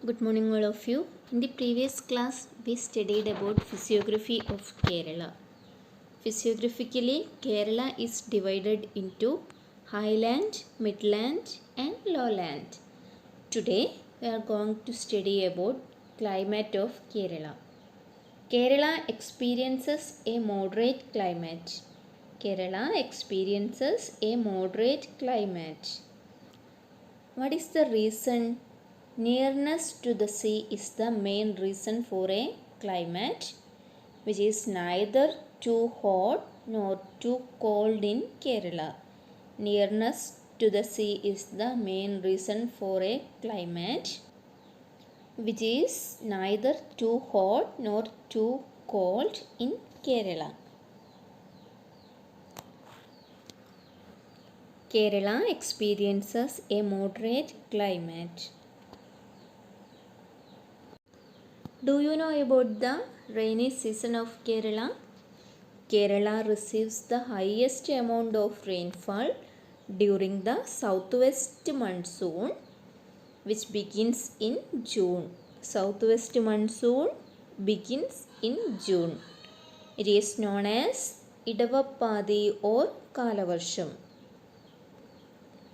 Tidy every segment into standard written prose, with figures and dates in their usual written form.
Good morning, all of you. In the previous class, we studied about physiography of Kerala. Physiographically, Kerala is divided into highland, midland, and lowland. Today, we are going to study about climate of Kerala. Kerala experiences a moderate climate. Kerala experiences a moderate climate. What is the reason? Nearness to the sea is the main reason for a climate which is neither too hot nor too cold in Kerala. Nearness to the sea is the main reason for a climate which is neither too hot nor too cold in Kerala. Kerala experiences a moderate climate. Do you know about the rainy season of Kerala? Kerala receives the highest amount of rainfall during the southwest monsoon, which begins in June. Southwest monsoon begins in June. It is known as Idavappadi or Kalavarsham.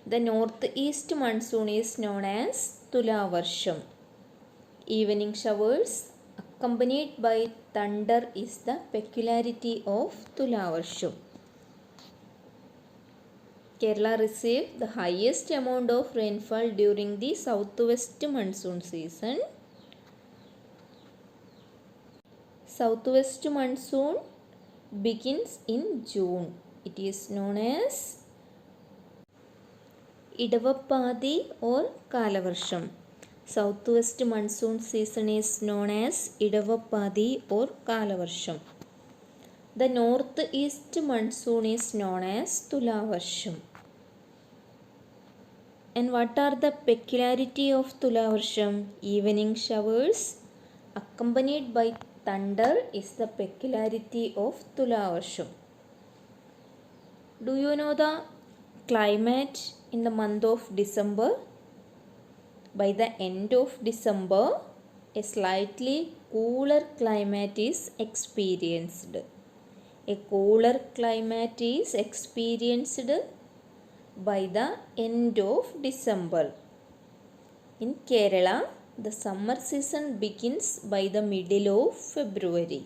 The northeast monsoon is known as Tulavarsham. Evening showers accompanied by thunder is the peculiarity of Tulavarsham. Kerala received the highest amount of rainfall during the southwest monsoon season. Southwest monsoon begins in June. It is known as Idavappadi or Kalavarsham. Southwest monsoon season is known as Idavappadi or Kalavarsham. The northeast monsoon is known as Tulavarsham. And what are the peculiarity of Tulavarsham? Evening showers accompanied by thunder is the peculiarity of Tulavarsham. Do you know the climate in the month of December? By the end of December, a slightly cooler climate is experienced. A cooler climate is experienced by the end of December. In Kerala, the summer season begins by the middle of February.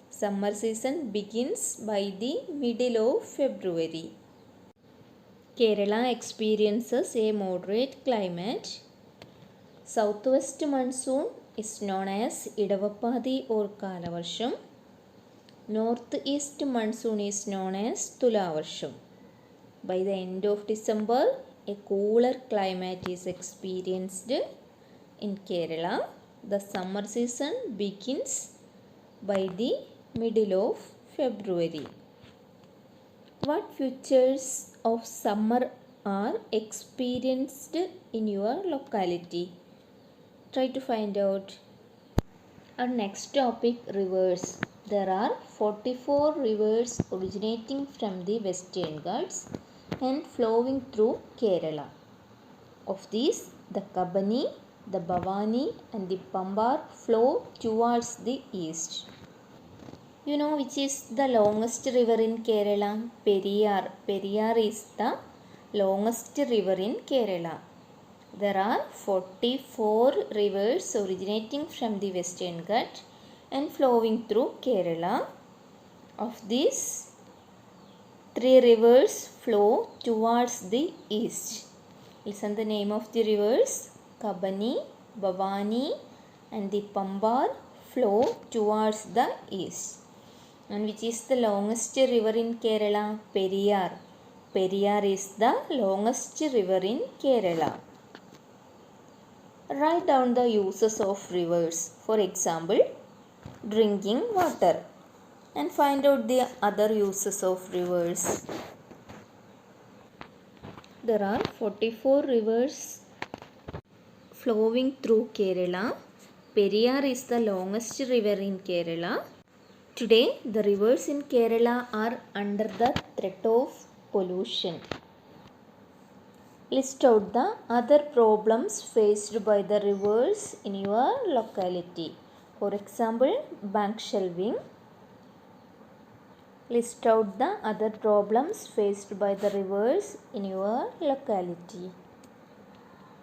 Summer season begins by the middle of February. Kerala experiences a moderate climate. Southwest monsoon is known as Idavappadi or Kalavarsham. Northeast monsoon is known as Tulavarsham. By the end of December, a cooler climate is experienced in Kerala. The summer season begins by the middle of February. What features of summer are experienced in your locality? Try to find out. Our next topic, rivers. There are 44 rivers originating from the Western Ghats and flowing through Kerala. Of these, the Kabani, the Bhavani and the Pambar flow towards the east. You know which is the longest river in Kerala? Periyar. Periyar is the longest river in Kerala. There are 44 rivers originating from the Western Ghats and flowing through Kerala. Of these, 3 rivers flow towards the east. Listen the name of the rivers. Kabani, Bhavani and the Pambar flow towards the east. And which is the longest river in Kerala? Periyar. Periyar is the longest river in Kerala. Write down the uses of rivers. For example, drinking water. And find out the other uses of rivers. There are 44 rivers flowing through Kerala. Periyar is the longest river in Kerala. Today, the rivers in Kerala are under the threat of pollution. List out the other problems faced by the rivers in your locality. For example, bank shelving. List out the other problems faced by the rivers in your locality.